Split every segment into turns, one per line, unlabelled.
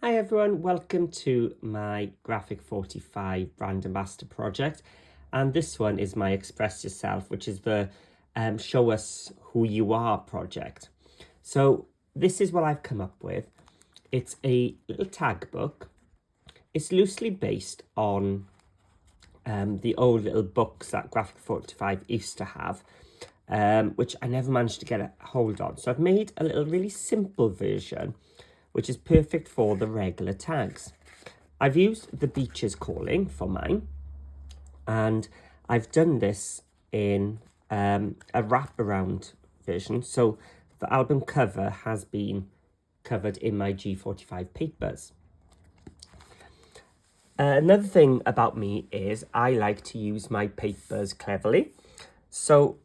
Hi everyone, welcome to my Graphic45 brand ambassador project, and this one is my Express Yourself, which is the Show Us Who You Are project. So this is what I've come up with. It's a little tag book. It's loosely based on the old little books that Graphic45 used to have, which I never managed to get a hold on. So I've made a little really simple version which is perfect for the regular tags. I've used The Beach is Calling for mine, and I've done this in a wraparound version. So the album cover has been covered in my G45 papers. Another thing about me is I like to use my papers cleverly. So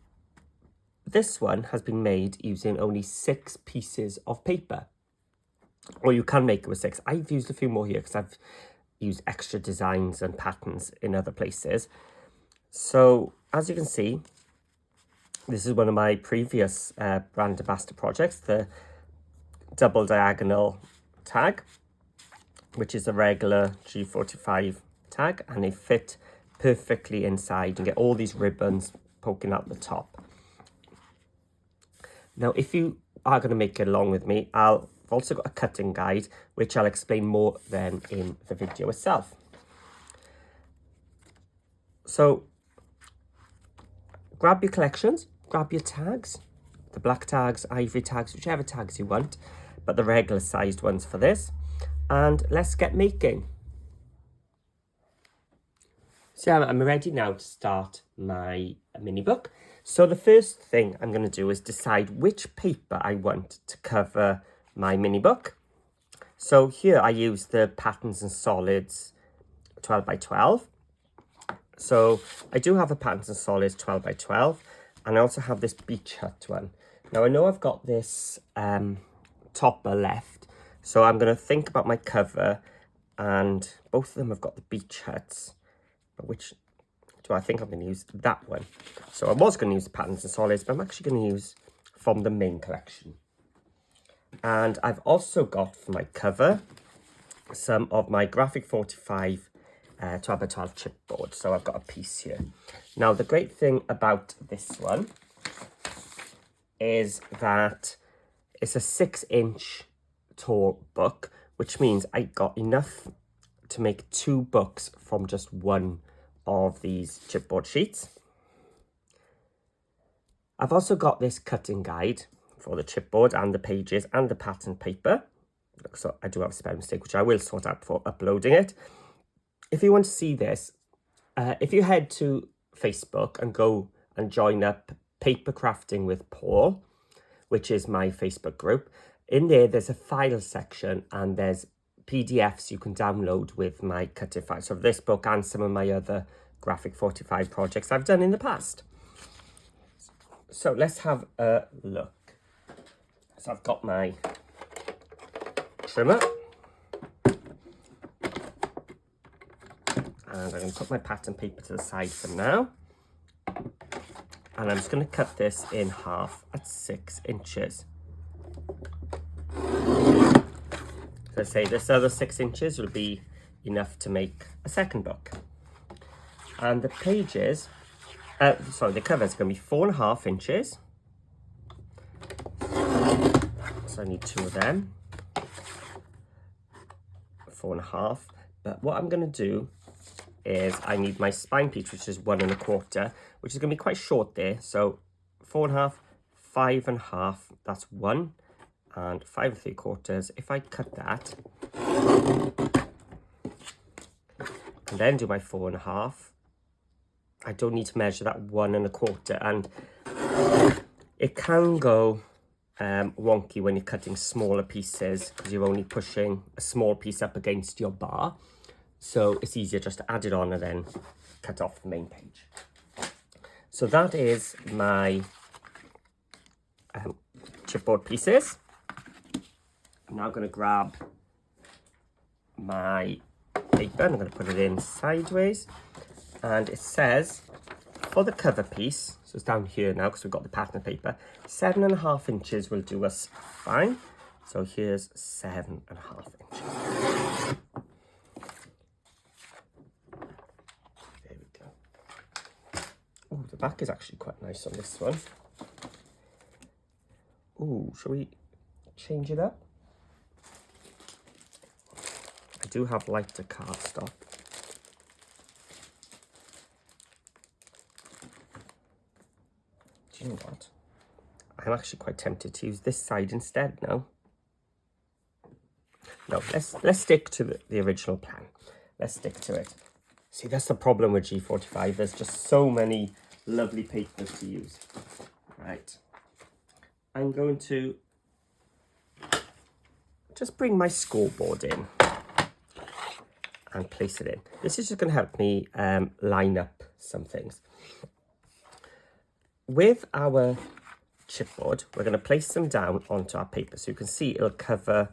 this one has been made using only 6 pieces of paper. Or you can make it with 6. I've used a few more here because I've used extra designs and patterns in other places. So as you can see, this is one of my previous brand ambassador projects, the double diagonal tag, which is a regular G45 tag, and they fit perfectly inside. You get all these ribbons poking out the top. Now, if you are going to make it along with me, I've also got a cutting guide, which I'll explain more then in the video itself. So grab your collections, grab your tags, the black tags, ivory tags, whichever tags you want, but the regular sized ones for this, and let's get making. So I'm ready now to start my mini book. So the first thing I'm going to do is decide which paper I want to cover my mini book. So here I use the Patterns and Solids 12 by 12. So I do have a Patterns and Solids 12 by 12, and I also have this Beach Hut one. Now I know I've got this topper left, so I'm going to think about my cover, and both of them have got the beach huts, but which do I think I'm going to use? That one. So I was going to use the Patterns and Solids, but I'm actually going to use from the main collection. And I've also got for my cover some of my Graphic45 12 by 12 chipboard. So I've got a piece here. Now the great thing about this one is that it's a 6-inch tall book, which means I got enough to make 2 books from just one of these chipboard sheets. I've also got this cutting guide for the chipboard and the pages and the pattern paper. So I do have a spelling mistake, which I will sort out before uploading it. If you want to see this, if you head to Facebook and go and join up Paper Crafting with Paul, which is my Facebook group, in there there's a file section and there's PDFs you can download with my cutting files of this book and some of my other Graphic45 projects I've done in the past. So let's have a look. So I've got my trimmer, and I'm going to put my pattern paper to the side for now, and I'm just going to cut this in half at 6 inches. So I say this other 6 inches will be enough to make a second book. And the pages, the cover is going to be 4.5 inches. So I need 2 of them, 4.5. But what I'm going to do is I need my spine piece, which is 1 1/4, which is going to be quite short there. So 4.5, 5.5, that's 1, and 5 3/4. If I cut that and then do my 4.5, I don't need to measure that 1 1/4, and it can go wonky when you're cutting smaller pieces because you're only pushing a small piece up against your bar. So it's easier just to add it on and then cut off the main page. So that is my chipboard pieces. I'm now going to grab my paper and I'm going to put it in sideways, and it says for the cover piece, so it's down here now because we've got the pattern paper, 7.5 inches will do us fine. So here's 7.5 inches. There we go. Oh, the back is actually quite nice on this one. Oh, shall we change it up? I do have lighter cardstock. Do you know what? I'm actually quite tempted to use this side instead now. No, let's stick to the original plan. Let's stick to it. See, that's the problem with G45. There's just so many lovely papers to use. Right. I'm going to just bring my scoreboard in and place it in. This is just going to help me line up some things. With our chipboard, we're going to place them down onto our paper. So you can see it'll cover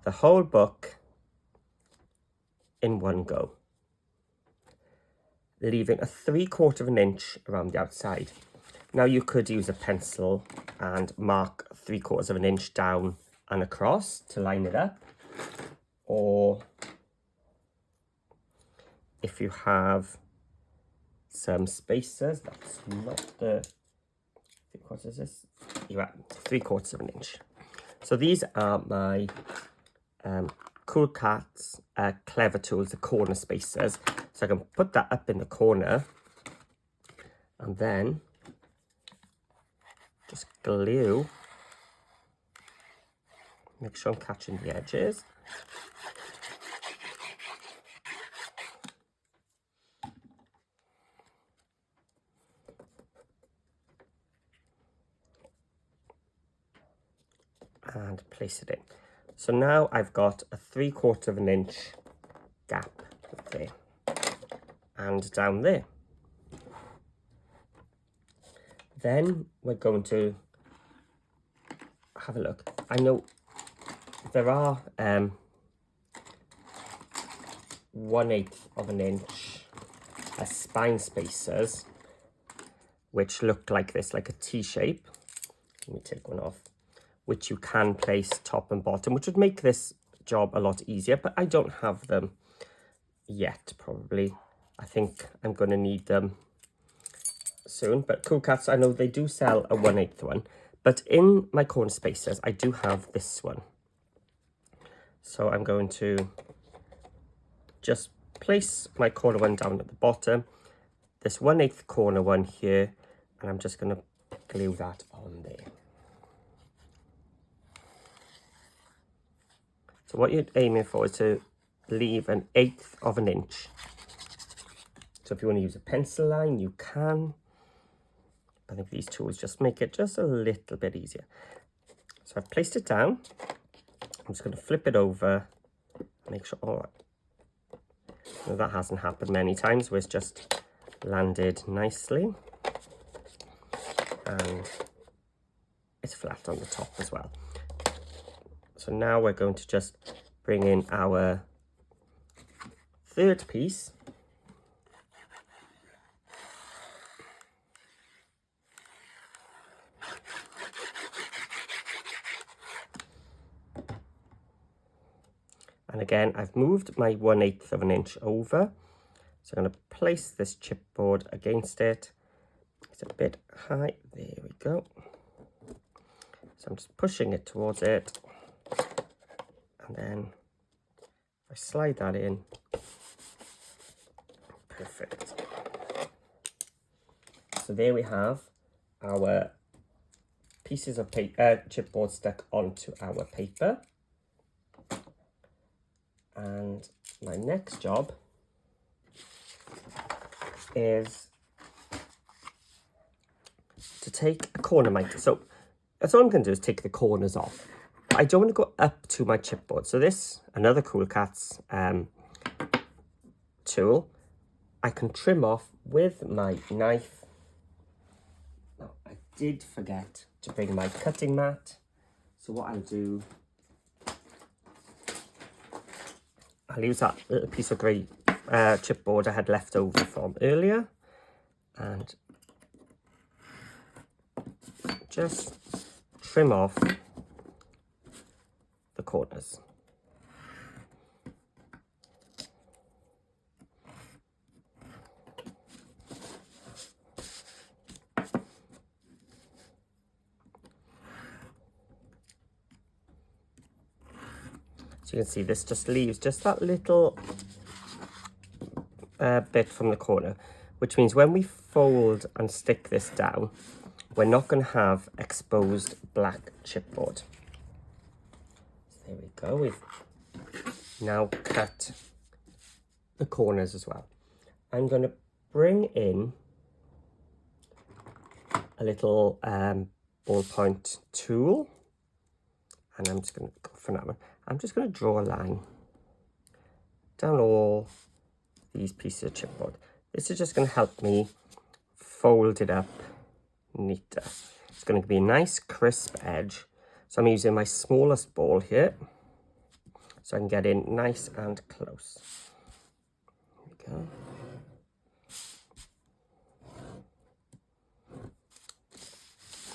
the whole book in one go, leaving a 3/4 of an inch around the outside. Now you could use a pencil and mark 3/4 of an inch down and across to line it up, or if you have some spacers, that's not the 3/4 is this? You're at 3/4 of an inch. So these are my Cool Cats Clever Tools, the corner spacers. So I can put that up in the corner and then just glue. Make sure I'm catching the edges. And place it in. So now I've got a 3/4 of an inch gap there and down there. Then we're going to have a look. I know there are 1/8 of an inch spine spacers which look like this, like a T shape. Let me take one off, which you can place top and bottom, which would make this job a lot easier, but I don't have them yet, probably. I think I'm going to need them soon, but Cool Cats, I know they do sell a 1/8 one, but in my corner spacers, I do have this one. So I'm going to just place my corner one down at the bottom, this 1/8 corner one here, and I'm just going to glue that on there. So what you're aiming for is to leave 1/8 of an inch. So if you want to use a pencil line, you can. I think these tools just make it just a little bit easier. So I've placed it down. I'm just going to flip it over, make sure, all right. Now that hasn't happened many times, where it's just landed nicely. And it's flat on the top as well. So now we're going to just bring in our third piece. And again, I've moved my 1/8 of an inch over. So I'm going to place this chipboard against it. It's a bit high. There we go. So I'm just pushing it towards it. And then I slide that in. Perfect. So there we have our pieces of paper, chipboard stuck onto our paper. And my next job is to take a corner miter. So that's all I'm going to do is take the corners off. But I don't want to go up to my chipboard. So this, another Cool Cats tool, I can trim off with my knife. Now, I did forget to bring my cutting mat. So what I'll do, I'll use that little piece of grey chipboard I had left over from earlier and just trim off corners. So you can see this just leaves just that little bit from the corner, which means when we fold and stick this down, we're not going to have exposed black chipboard. So there we go. We've now cut the corners as well. I'm going to bring in a little ballpoint tool, and I'm just going to go for that one. I'm just going to draw a line down all these pieces of chipboard. This is just going to help me fold it up neater. It's going to be a nice crisp edge. So I'm using my smallest ball here, so I can get in nice and close. There we go.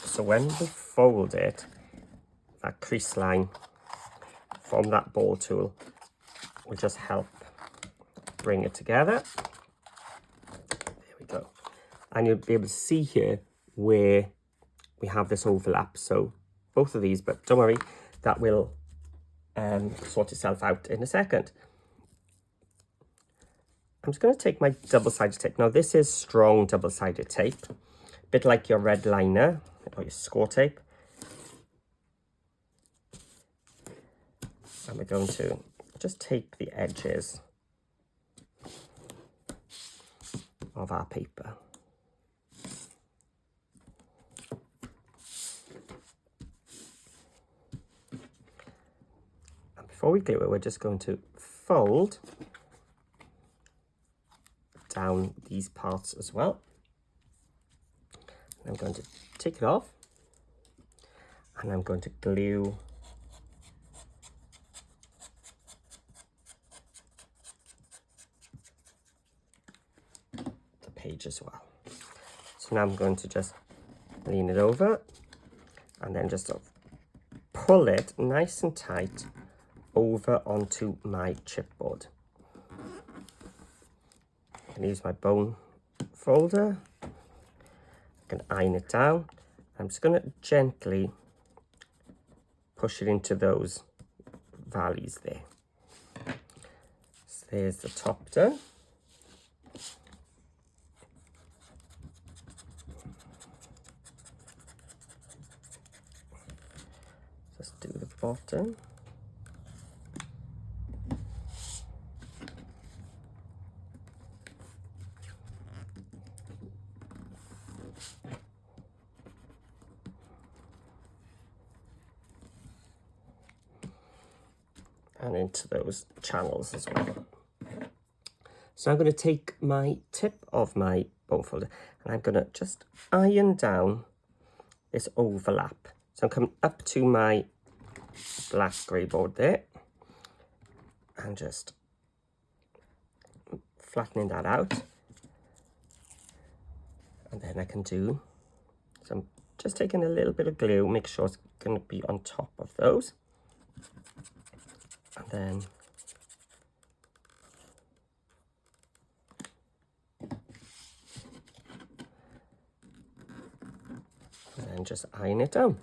So when we fold it, that crease line from that ball tool will just help bring it together. There we go. And you'll be able to see here where we have this overlap. So both of these, but don't worry, that will sort itself out in a second. I'm just going to take my double-sided tape. Now this is strong double-sided tape, a bit like your red liner or your score tape. And we're going to just take the edges of our paper. And before we glue it, we're just going to fold down these parts as well. I'm going to take it off, and I'm going to glue the page as well. So now I'm going to just lean it over and then just sort of pull it nice and tight over onto my chipboard. I can use my bone folder. I can iron it down. I'm just going to gently push it into those valleys there. So there's the top done. Just do the bottom. And into those channels as well. So I'm going to take my tip of my bone folder and I'm going to just iron down this overlap. So I'm coming up to my black grey board there and just flattening that out. And then I can do, so I'm just taking a little bit of glue, make sure it's going to be on top of those. And then just iron it down.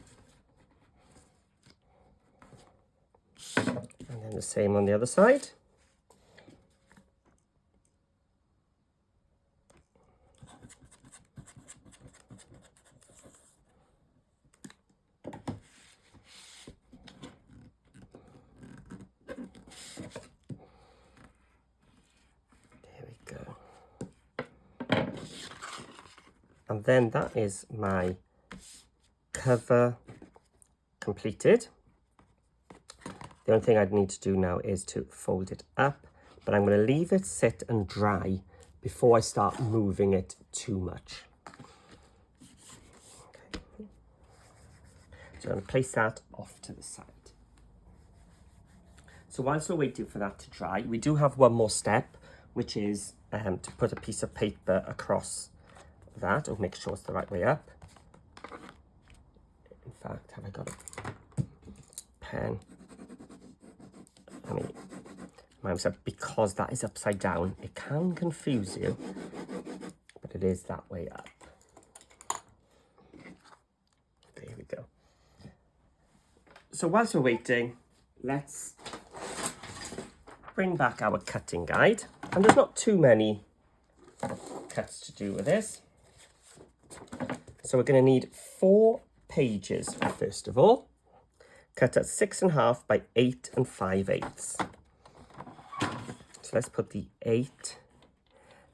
And then the same on the other side. And then that is my cover completed. The only thing I'd need to do now is to fold it up, but I'm going to leave it sit and dry before I start moving it too much. Okay. So I'm going to place that off to the side. So whilst we're waiting for that to dry, we do have one more step, which is to put a piece of paper across that, or make sure it's the right way up. In fact, have I got a pen? because that is upside down, it can confuse you, but it is that way up. There we go. So whilst we're waiting, let's bring back our cutting guide. And there's not too many cuts to do with this. So we're going to need 4 pages first of all, cut at 6.5 by 8 5/8. So let's put the 8.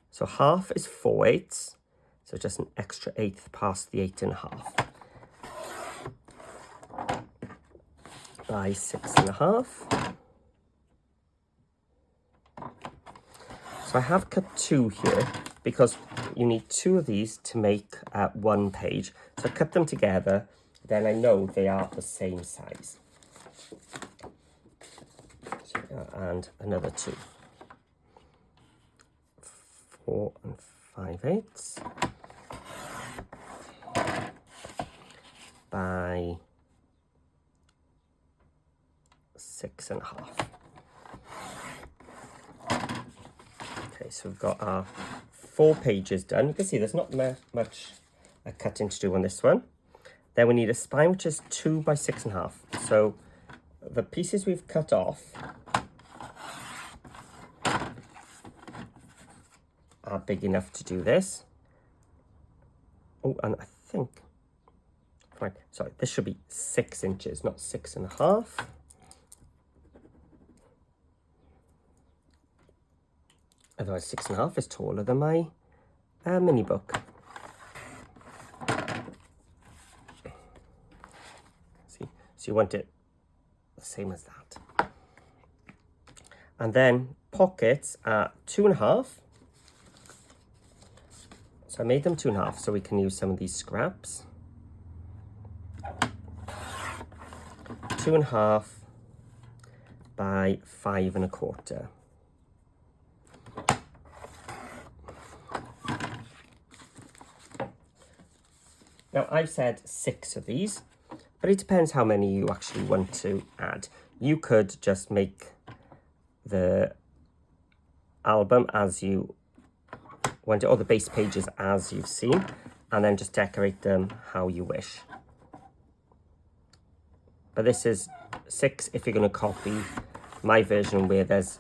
So half is 4/8, so just an extra 1/8 past the 8.5 by 6.5. So I have cut 2 here because you need 2 of these to make 1 page. So I cut them together, then I know they are the same size. So, and another 2. 4 5/8 by 6.5. Okay, so we've got our 4 pages done. You can see there's not much cutting to do on this one. Then we need a spine, which is 2 by 6.5. So the pieces we've cut off are big enough to do this. Oh, and I think, right, sorry, this should be 6 inches, not 6.5. Otherwise 6.5 is taller than my mini book. See, so you want it the same as that. And then pockets are 2.5. So I made them 2.5 so we can use some of these scraps. 2.5 by 5 1/4. Now I've said 6 of these, but it depends how many you actually want to add. You could just make the album as you want it, or the base pages as you've seen, and then just decorate them how you wish. But this is 6 if you're going to copy my version, where there's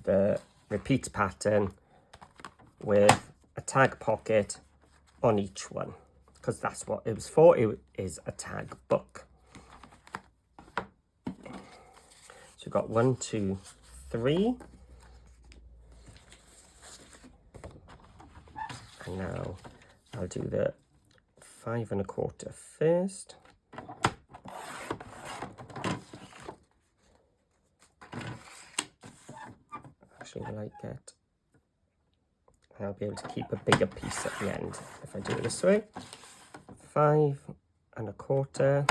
the repeat pattern with a tag pocket on each one, because that's what it was for. It is a tag book. So we've got 1 2 3, and now I'll do the 5 1/4 first. Actually, will I get, I'll be able to keep a bigger piece at the end if I do it this way. 5 1/4,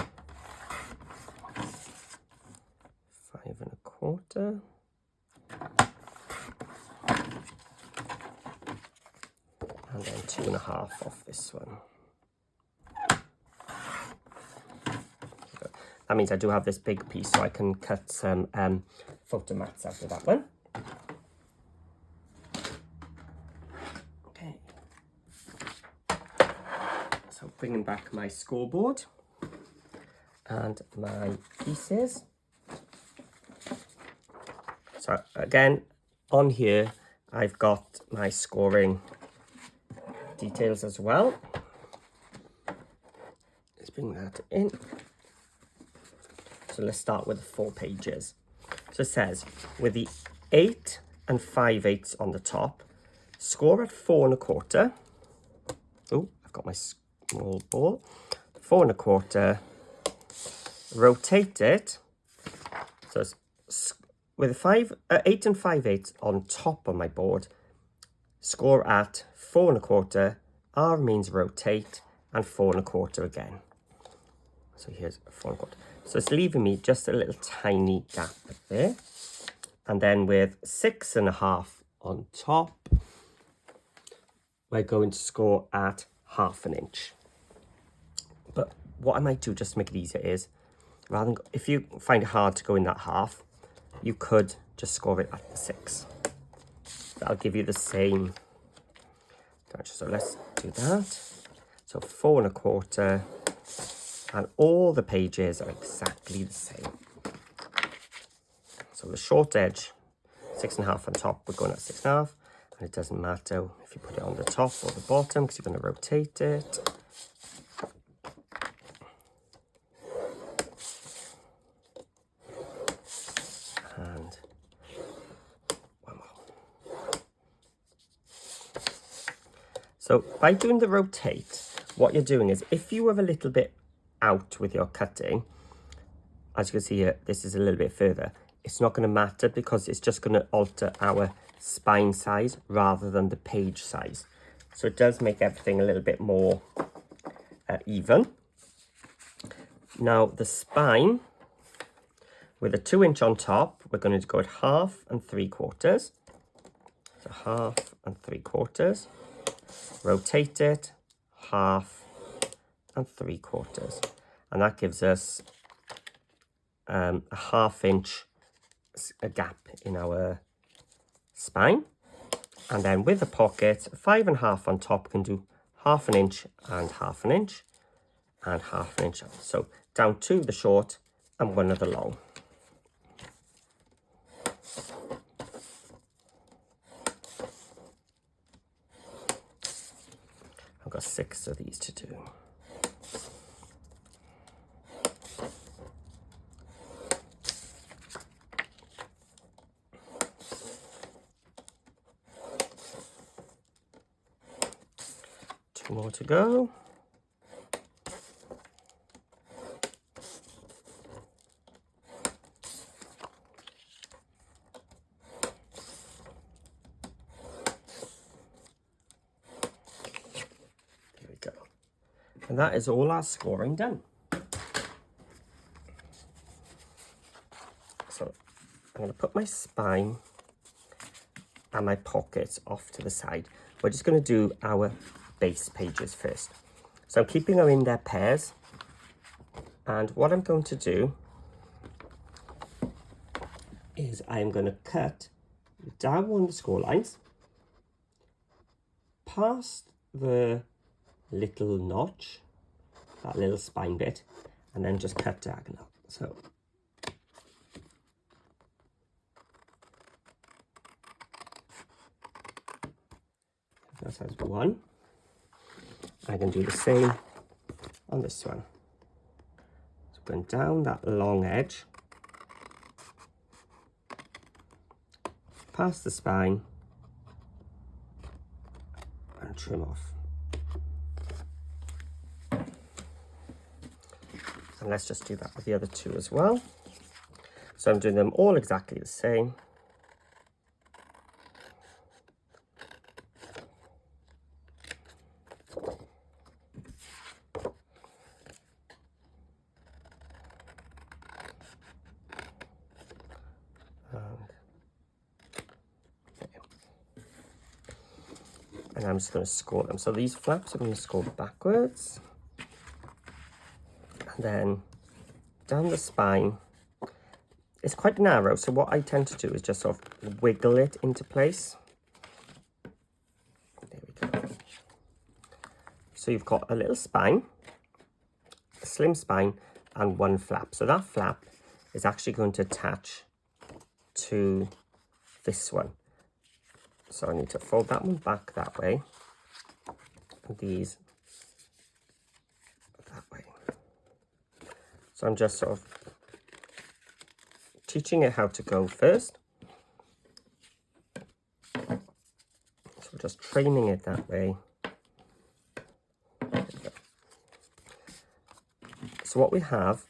5 1/4, and then 2.5 off this one. That means I do have this big piece, so I can cut some photo mats out of that one. Okay. So bringing back my scoreboard and my pieces. So again, on here, I've got my scoring details as well. Let's bring that in. So let's start with the 4 pages. So it says, with the 8 5/8 on the top, score at 4 1/4. Oh, I've got my small ball. 4 1/4. Rotate it. So it's with 8 5/8 on top of my board, score at 4 1/4. R means rotate, and 4 1/4 again. So here's 4 1/4. So it's leaving me just a little tiny gap there. And then with 6.5 on top, we're going to score at 1/2 inch. But what I might do just to make it easier is, rather than, if you find it hard to go in that half, you could just score it at the 6. That'll give you the same. So let's do that. So 4 1/4, and all the pages are exactly the same. So the short edge, 6 1/2 on top, we're going at 6 1/2, and it doesn't matter if you put it on the top or the bottom because you're going to rotate it. And one more. So by doing the rotate, what you're doing is if you have a little bit out with your cutting, as you can see here, this is a little bit further. It's not going to matter because it's just going to alter our spine size rather than the page size. So it does make everything a little bit more even. Now the spine, with a 2" on top, we're going to go at 1/2 and 3/4. So 1/2 and 3/4. Rotate it, 1/2 and 3/4. And that gives us a 1/2 inch gap in our spine. And then with the pocket, 5 1/2 on top, can do 1/2 inch and 1/2 inch and 1/2 inch. So down to the short and 1 of the long. I've got 6 of these to do. Two more to go. There we go. And that is all our scoring done. So I'm going to put my spine and my pockets off to the side. We're just going to do our base pages first. So I'm keeping them in their pairs. And what I'm going to do is I'm going to cut down one of the score lines, past the little notch, that little spine bit, and then just cut diagonal. So that's as one. I can do the same on this one. So going down that long edge, past the spine, and trim off. And let's just do that with the other two as well. So I'm doing them all exactly the same. And I'm just going to score them. So these flaps are going to score backwards. And then down the spine. It's quite narrow, so what I tend to do is just sort of wiggle it into place. There we go. So you've got a little spine, a slim spine, and one flap. So that flap is actually going to attach to this one. So I need to fold that one back that way, and these that way. So I'm just sort of teaching it how to go first. So just training it that way. So what we have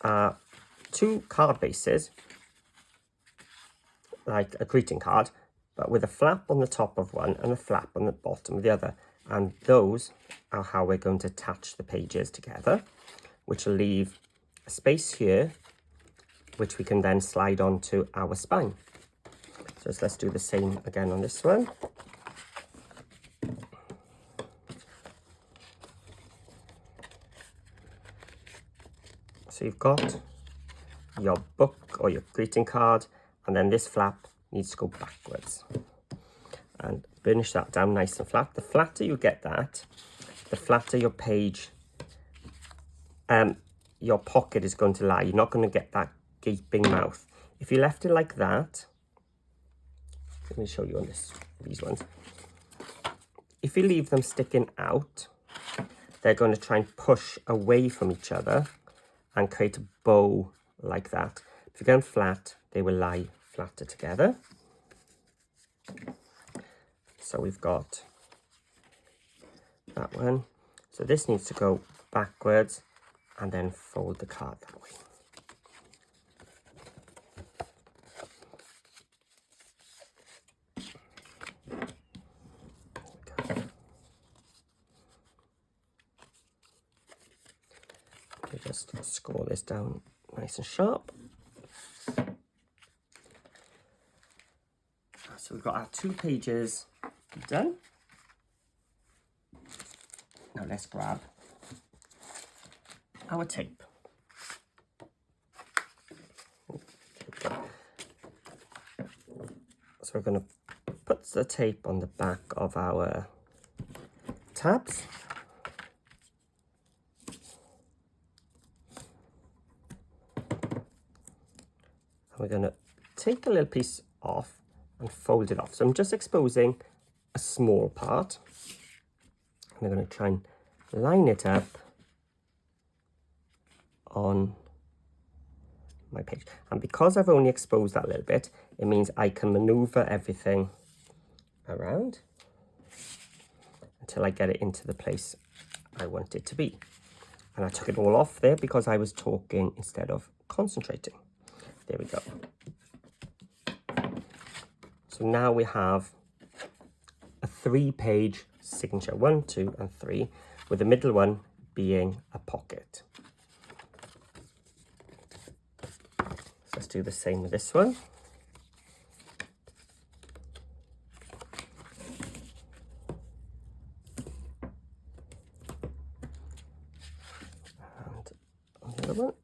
are two card bases, like a greeting card, but with a flap on the top of one and a flap on the bottom of the other. And those are how we're going to attach the pages together, which will leave a space here, which we can then slide onto our spine. So let's do the same again on this one. So you've got your book or your greeting card, and then this flap needs to go backwards. And burnish that down nice and flat. The flatter you get that, the flatter your page, your pocket is going to lie. You're not going to get that gaping mouth. If you left it like that, let me show you on these ones. If you leave them sticking out, they're going to try and push away from each other and create a bow like that. If you go flat, they will lie flatter together. So we've got that one. So this needs to go backwards and then fold the card that way. We just score this down nice and sharp. So we've got our 2 pages done. Now let's grab our tape. So we're going to put the tape on the back of our tabs. And we're going to take a little piece off and fold it off. So I'm just exposing a small part. And I'm going to try and line it up on my page. And because I've only exposed that little bit, it means I can maneuver everything around until I get it into the place I want it to be. And I took it all off there because I was talking instead of concentrating. There we go. So now we have a 3-page signature, 1, 2, and 3, with the middle one being a pocket. So let's do the same with this one. And on the other one.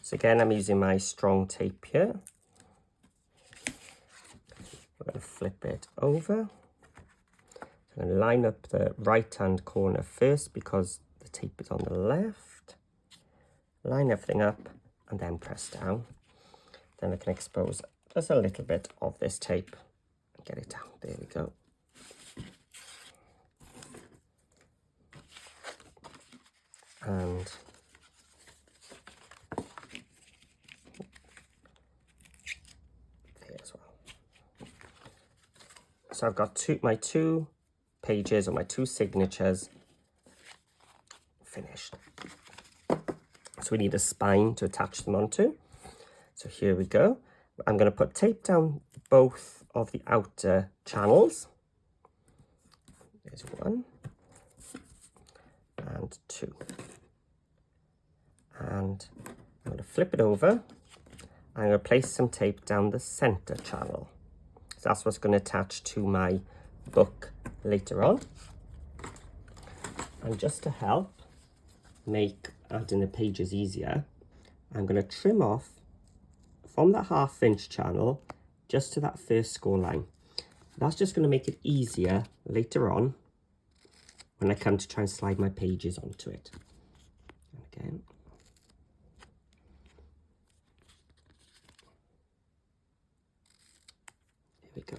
So again, I'm using my strong tape here. We're going to flip it over. I'm going to line up the right-hand corner first because the tape is on the left. Line everything up and then press down. Then I can expose just a little bit of this tape and get it down. There we go. And so I've got my 2 pages or my 2 signatures finished. So we need a spine to attach them onto. So here we go. I'm going to put tape down both of the outer channels. There's 1 and 2. And I'm going to flip it over. I'm going to place some tape down the center channel. So that's what's going to attach to my book later on. And just to help make adding the pages easier, I'm going to trim off from that 1/2 inch channel just to that first score line. That's just going to make it easier later on when I come to try and slide my pages onto it. And again. There we go.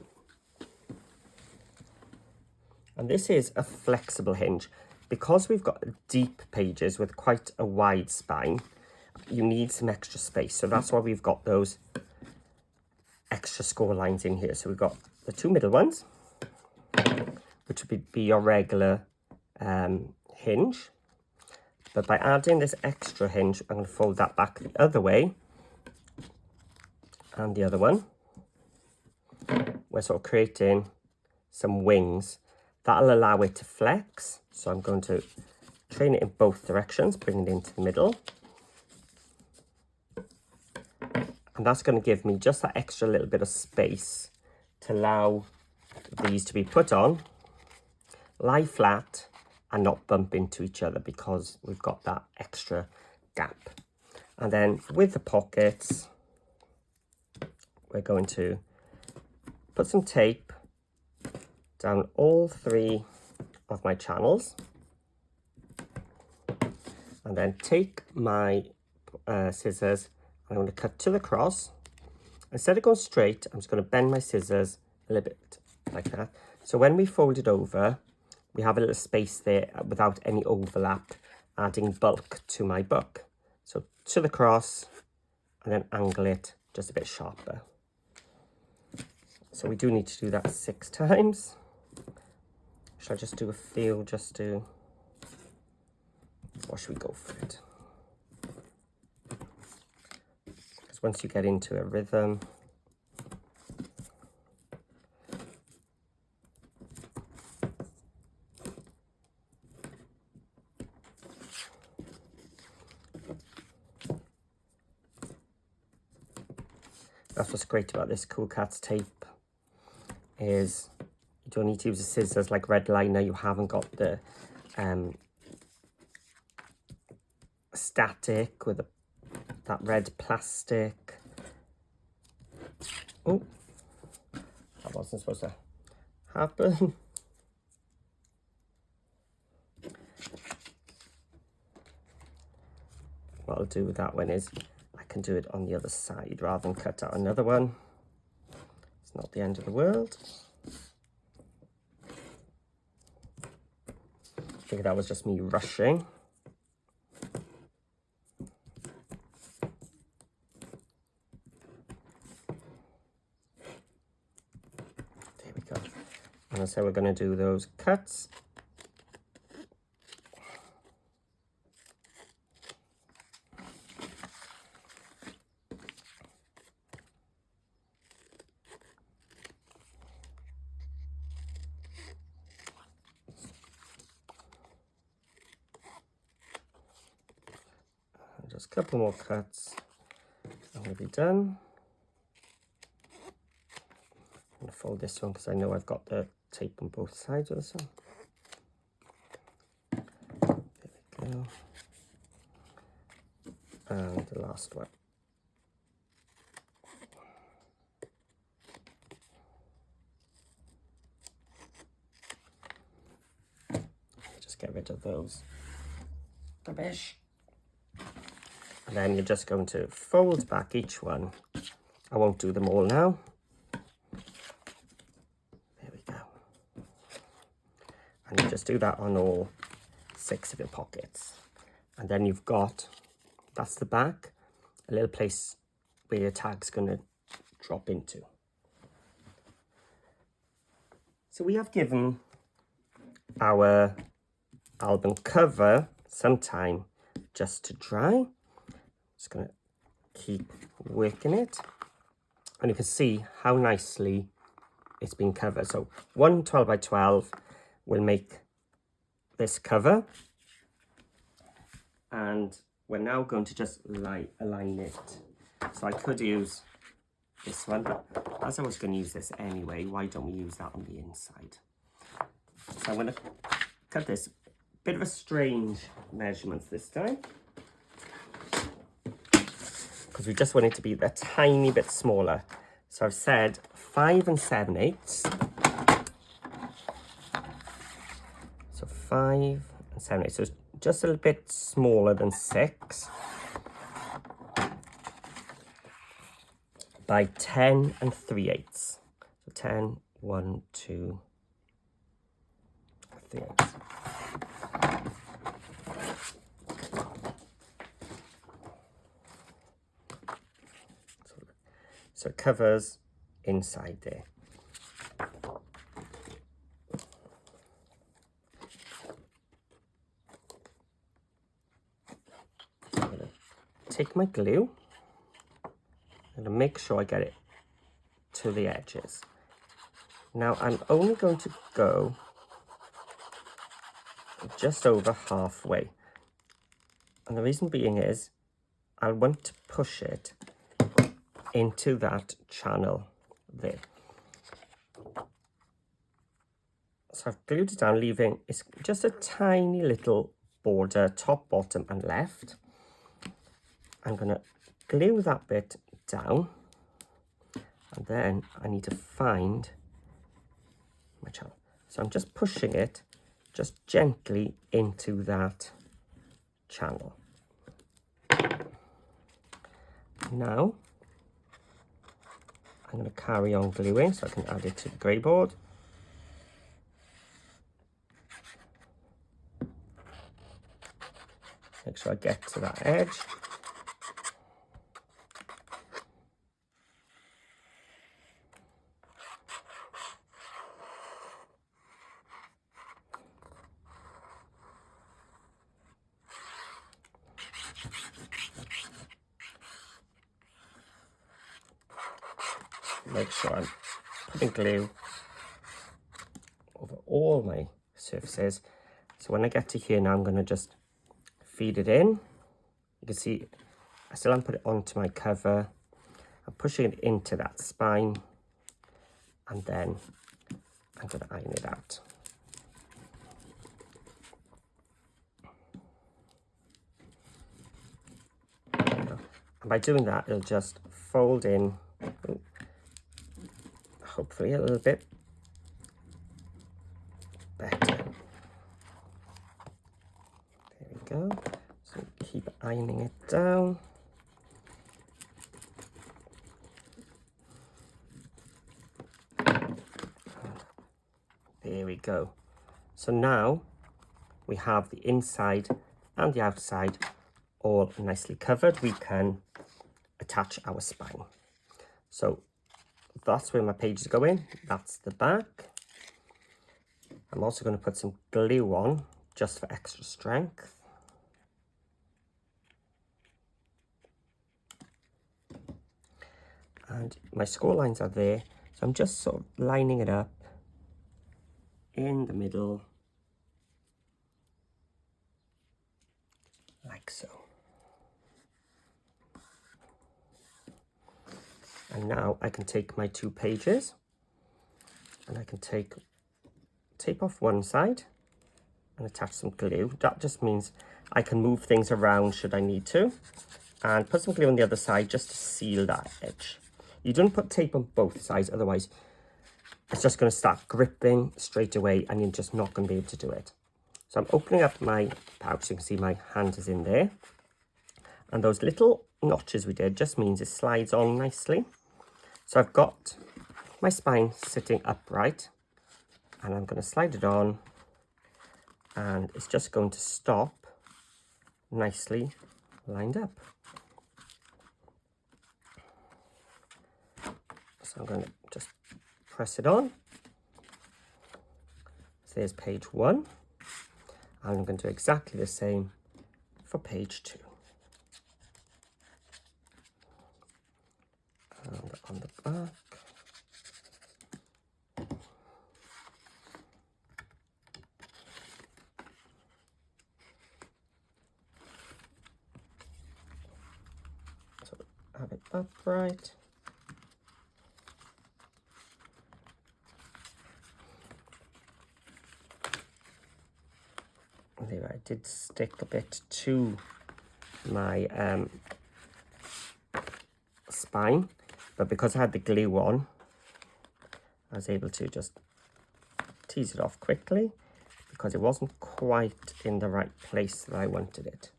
And this is a flexible hinge. Because we've got deep pages with quite a wide spine, you need some extra space. So that's why we've got those extra score lines in here. So we've got the 2 middle ones, which would be your regular hinge. But by adding this extra hinge, I'm going to fold that back the other way. And the other one. We're sort of creating some wings. That'll allow it to flex. So I'm going to train it in both directions, bring it into the middle. And that's going to give me just that extra little bit of space to allow these to be put on, lie flat, and not bump into each other because we've got that extra gap. And then with the pockets, we're going to put some tape down all 3 of my channels, and then take my scissors. I'm going to cut to the cross. Instead of going straight, I'm just going to bend my scissors a little bit like that. So when we fold it over, we have a little space there without any overlap, adding bulk to my book. So to the cross, and then angle it just a bit sharper. So we do need to do that 6 times. Should I just do a few just to, or should we go for it? Because once you get into a rhythm, that's what's great about this Cool Cats tape, is you don't need to use the scissors like red liner. You haven't got the static with that red plastic. Oh, that wasn't supposed to happen. What I'll do with that one is I can do it on the other side rather than cut out another one. It's not the end of the world. I think that was just me rushing. There we go. And so we're going to do those cuts. Just a couple more cuts and we'll be done. I'm going to fold this one because I know I've got the tape on both sides of this one. There we go. And the last one. Just get rid of those rubbish. And then you're just going to fold back each one. I won't do them all now. There we go. And you just do that on all 6 of your pockets. And then you've got, that's the back, a little place where your tag's going to drop into. So we have given our album cover some time just to dry. Just going to keep working it, and you can see how nicely it's been covered. So one 12 by 12 will make this cover, and we're now going to just align it. So I could use this one, but as I was going to use this anyway, why don't we use that on the inside? So I'm going to cut this. Bit of a strange measurements this time, because we just want it to be a tiny bit smaller. So I've said 5 7/8. So 5 7/8. So it's just a little bit smaller than 6 by 10 3/8. So 10, 1, 2, 3/8. So it covers inside there. I'm going to take my glue and make sure I get it to the edges. Now I'm only going to go just over halfway. And the reason being is I want to push it into that channel there. So I've glued it down, leaving it's just a tiny little border, top, bottom and left. I'm going to glue that bit down, and then I need to find my channel. So I'm just pushing it just gently into that channel. Now I'm going to carry on gluing so I can add it to the grey board. Make sure I get to that edge. Make sure I'm putting glue over all my surfaces. So when I get to here now, I'm going to just feed it in. You can see I still haven't put it onto my cover. I'm pushing it into that spine, and then I'm going to iron it out. And by doing that, it'll just fold in, hopefully a little bit better. There we go. So keep ironing it down. There we go. So now we have the inside and the outside all nicely covered. We can attach our spine. So that's where my pages go in. That's the back. I'm also going to put some glue on just for extra strength. And my score lines are there. So I'm just sort of lining it up in the middle, like so. And now I can take my 2 pages and I can tape off one side and attach some glue. That just means I can move things around should I need to, and put some glue on the other side just to seal that edge. You don't put tape on both sides, otherwise it's just going to start gripping straight away and you're just not going to be able to do it. So I'm opening up my pouch, so you can see my hand is in there. And those little notches we did just means it slides on nicely. So I've got my spine sitting upright and I'm going to slide it on, and it's just going to stop nicely lined up. So I'm going to just press it on. So there's page 1, and I'm going to do exactly the same for page 2. And on the back. So have it upright. There, I did stick a bit to my spine, but because I had the glue on, I was able to just tease it off quickly because it wasn't quite in the right place that I wanted it.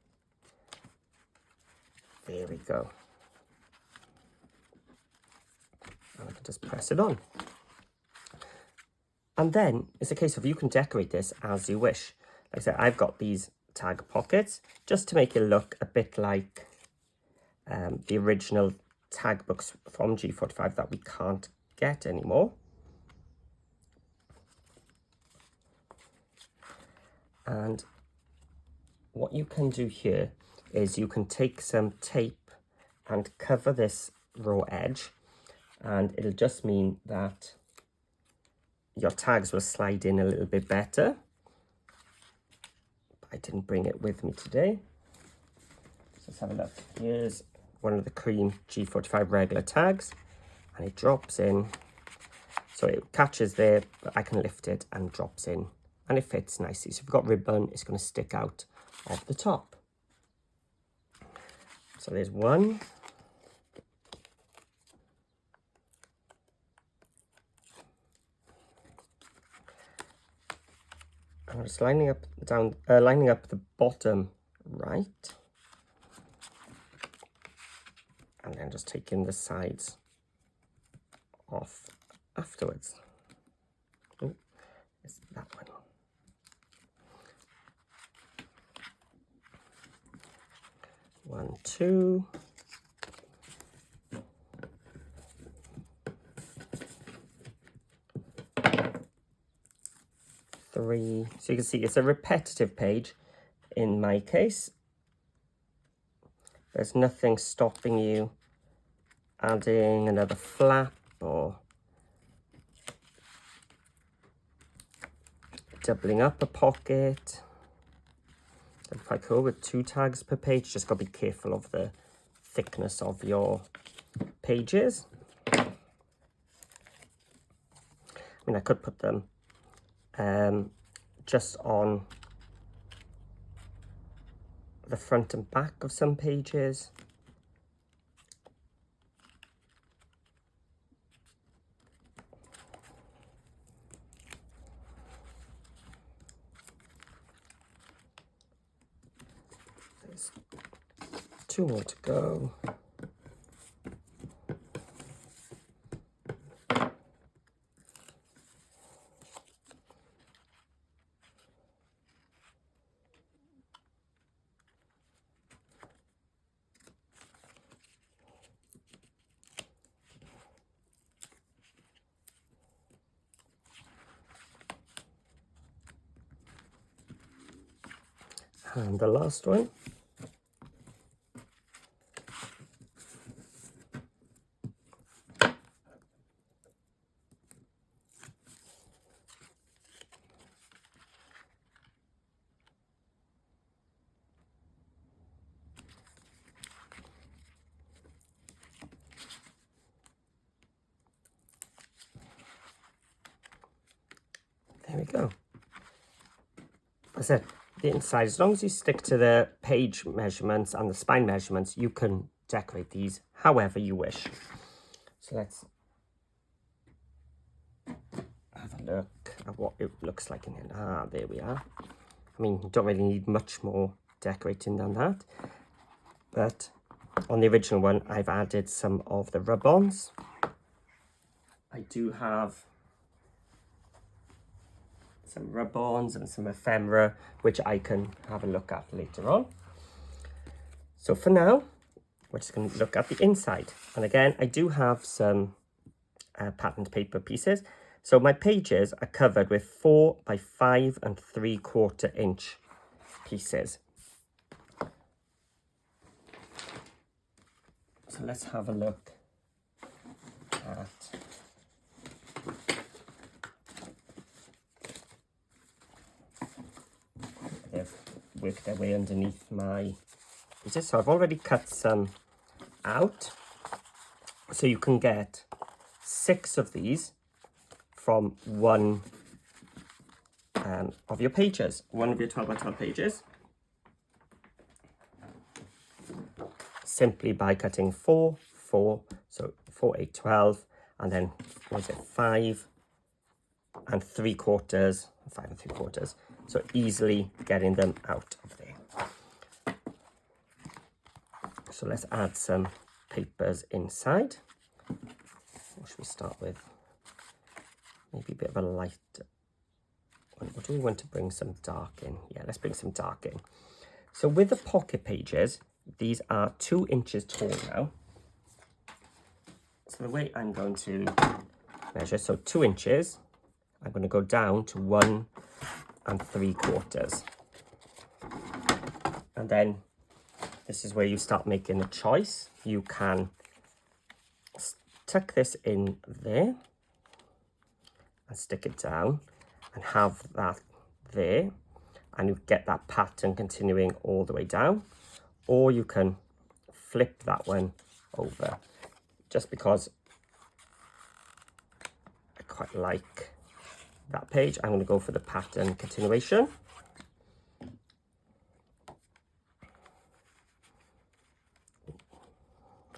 There we go. And I can just press it on. And then it's a case of you can decorate this as you wish. Like I said, I've got these tag pockets just to make it look a bit like the original tag books from G45 that we can't get anymore. And what you can do here is you can take some tape and cover this raw edge, and it'll just mean that your tags will slide in a little bit better. I didn't bring it with me today. Let's have a look. Here's one of the cream G45 regular tags, and it drops in. So it catches there, but I can lift it and drops in, and it fits nicely. So if you've got ribbon, it's going to stick out of the top. So there's one. I'm just lining up the bottom right, and then just taking the sides off afterwards. Oh, it's that one. One, two. Three. So you can see it's a repetitive page in my case. There's nothing stopping you adding another flap or doubling up a pocket. They're quite cool with 2 tags per page. Just got to be careful of the thickness of your pages. I mean, I could put them just on the front and back of some pages. There's 2 more to go. And the last one. There we go. I said, the inside, as long as you stick to the page measurements and the spine measurements, you can decorate these however you wish. So let's have a look at what it looks like in here. Ah, there we are. I mean, you don't really need much more decorating than that. But on the original one, I've added some of the rub-ons. I do have some rub-ons and some ephemera, which I can have a look at later on. So for now, we're just going to look at the inside. And again, I do have some patterned paper pieces. So my pages are covered with 4 by 5 3/4 inch pieces. So let's have a look at they've worked their way underneath my pieces. So I've already cut some out. So you can get 6 of these from one of your pages, one of your 12 by 12 pages, simply by cutting 4, 4, so 4, 8, 12, and then what is it, 5 3/4, 5 3/4, so easily getting them out of there. So let's add some papers inside. What should we start with? Maybe a bit of a light. Or do we want to bring some dark in? Yeah, let's bring some dark in. So with the pocket pages, these are 2 inches tall now. So the way I'm going to measure, so 2 inches, I'm going to go down to 1 3/4. And then this is where you start making a choice. You can tuck this in there and stick it down and have that there, and you get that pattern continuing all the way down. Or you can flip that one over, just because I quite like that page. I'm going to go for the pattern continuation.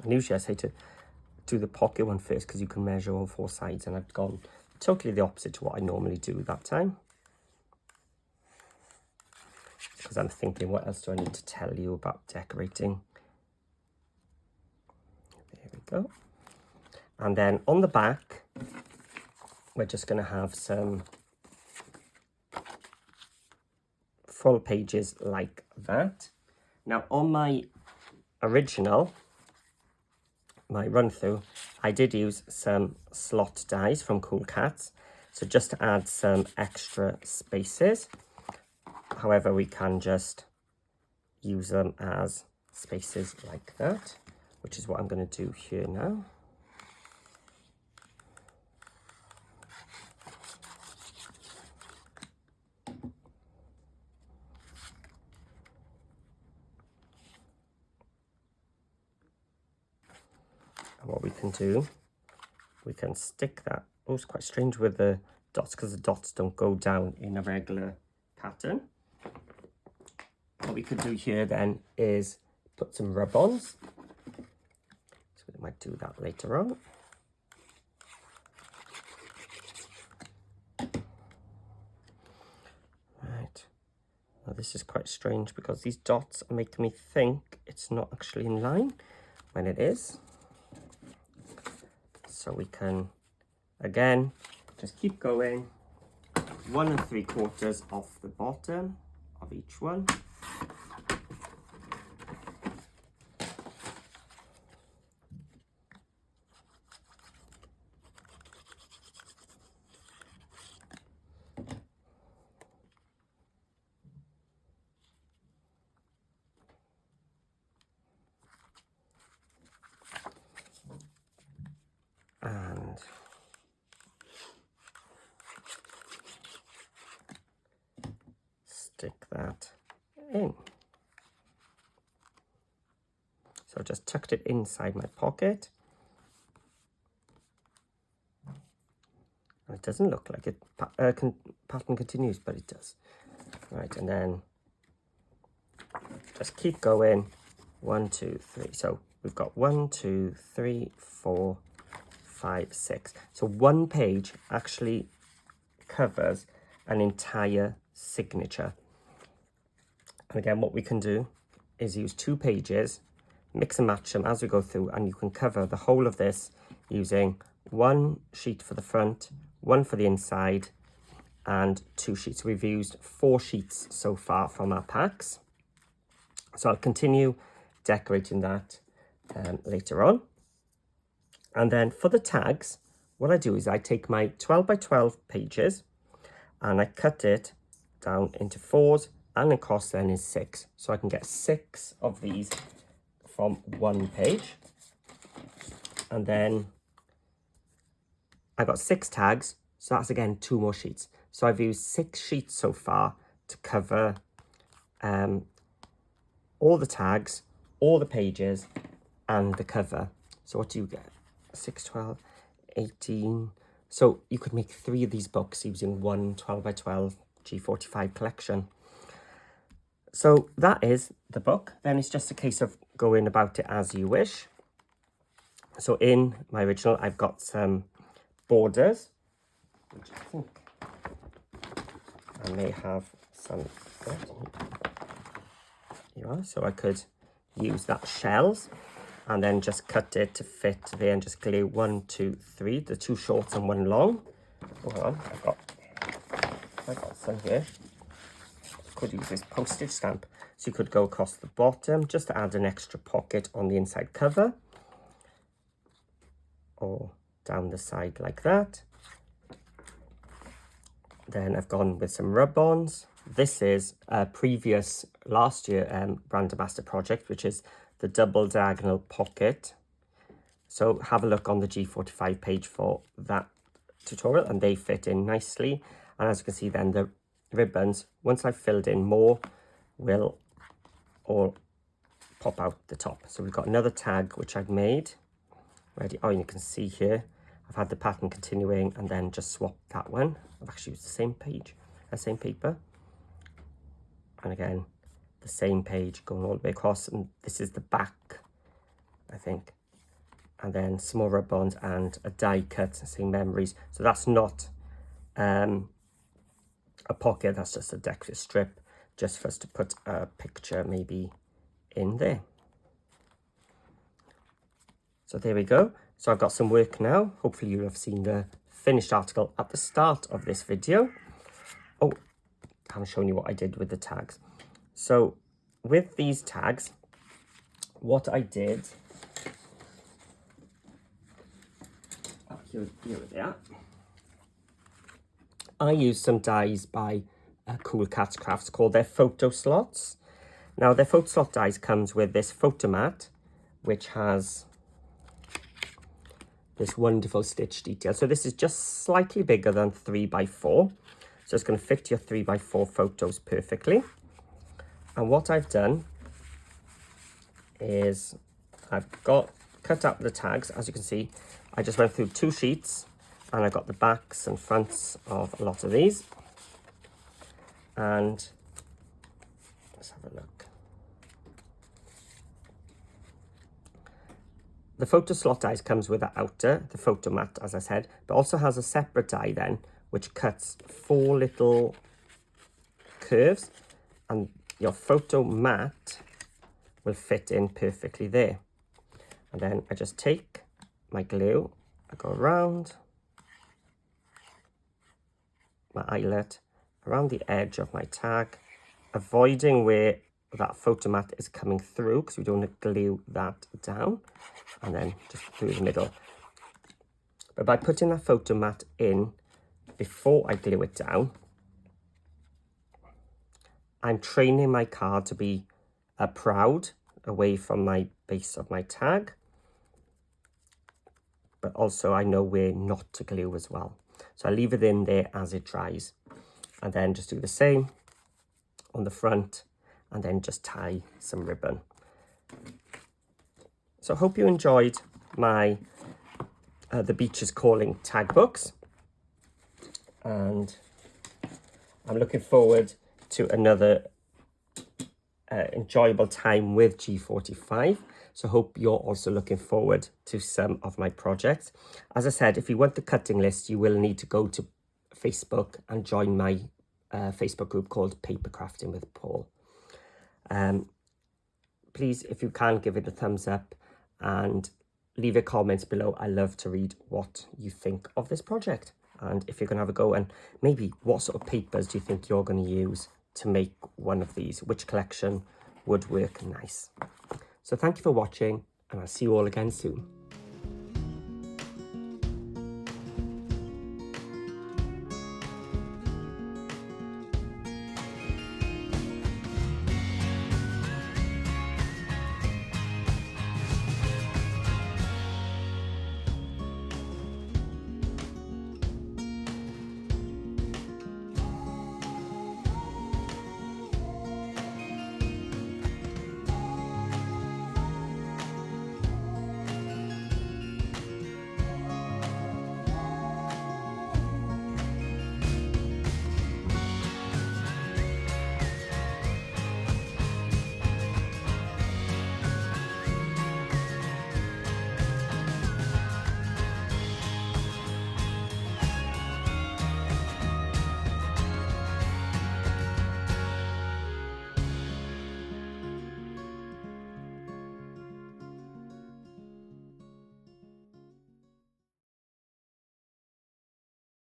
And usually I say to do the pocket one first because you can measure all 4 sides, and I've gone totally the opposite to what I normally do that time. Because I'm thinking, what else do I need to tell you about decorating? There we go. And then on the back, we're just going to have some full pages like that. Now on my original, my run through, I did use some slot dies from Cool Cats, so just to add some extra spaces. However, we can just use them as spaces like that, which is what I'm going to do here now. And what we can do, we can stick that. Oh, it's quite strange with the dots because the dots don't go down in a regular pattern. What we could do here then is put some rub-ons. So we might do that later on. Right. Now this is quite strange because these dots are making me think it's not actually in line when it is. So we can, again, just keep going. 1 3/4 off the bottom of each one. And stick that in. So I just tucked it inside my pocket. And it doesn't look like it pattern continues, but it does. Right, and then just keep going. 1 2 3. So we've got 1 2 3 4 5 6. So one page actually covers an entire signature. And again, what we can do is use 2 pages, mix and match them as we go through, and you can cover the whole of this using 1 sheet for the front, 1 for the inside, and 2 sheets. We've used 4 sheets so far from our packs. So I'll continue decorating that later on. And then for the tags, what I do is I take my 12 by 12 pages and I cut it down into 4s, and across then is 6. So I can get 6 of these from 1 page. And then I got 6 tags, so that's again 2 more sheets. So I've used 6 sheets so far to cover all the tags, all the pages, and the cover. So what do you get? 6, 12, 18. So you could make 3 of these books using one 12 by 12 G45 collection. So that is the book. Then it's just a case of going about it as you wish. So in my original, I've got some borders, which I think I may have some. Here you are. So I could use that shells and then just cut it to fit there and just glue 1 2 3, the 2 shorts and 1 long. Hold on, I've got some here. Could use this postage stamp, so you could go across the bottom just to add an extra pocket on the inside cover, or down the side like that. Then I've gone with some rub-ons. This is a previous last year brand ambassador project, which is the double diagonal pocket. So have a look on the G45 page for that tutorial, and they fit in nicely. And as you can see then, the ribbons, once I've filled in more, will all pop out the top. So we've got another tag which I've made ready. Oh, and you can see here I've had the pattern continuing and then just swapped that one. I've actually used the same page, same paper, and again the same page going all the way across. And this is the back, I think. and then small rub bonds and a die cut saying memories. So that's not a pocket, that's just a decorative strip, just for us to put a picture maybe in there. So there we go. So I've got some work now. Hopefully you have seen the finished article at the start of this video. Oh, I haven't shown you what I did with the tags. So with these tags, what I did, here they are. I used some dies by Cool Cats Crafts called their photo slots. Now their photo slot dies comes with this photo mat, which has this wonderful stitch detail. So this is just slightly bigger than 3x4. So it's going to fit your 3x4 photos perfectly. And what I've done is I've cut out the tags. As you can see, I just went through 2 sheets and I got the backs and fronts of a lot of these. And let's have a look. The photo slot dies comes with the outer, the photo mat, as I said, but also has a separate die then, which cuts 4 little curves, and your photo mat will fit in perfectly there. And then I just take my glue, I go around my eyelet, around the edge of my tag, avoiding where that photo mat is coming through, because we don't want to glue that down, and then just through the middle. But by putting that photo mat in before I glue it down, I'm training my card to be proud away from my base of my tag, but also I know where not to glue as well. So I leave it in there as it dries, and then just do the same on the front, and then just tie some ribbon. So I hope you enjoyed my The Beach is Calling tag books, and I'm looking forward to another enjoyable time with G45. So hope you're also looking forward to some of my projects. As I said, if you want the cutting list, you will need to go to Facebook and join my Facebook group called Paper Crafting with Paul. Please, if you can, give it a thumbs up and leave your comments below. I love to read what you think of this project, and if you're going to have a go, and maybe what sort of papers do you think you're going to use to make one of these, which collection would work nice. So thank you for watching, and I'll see you all again soon.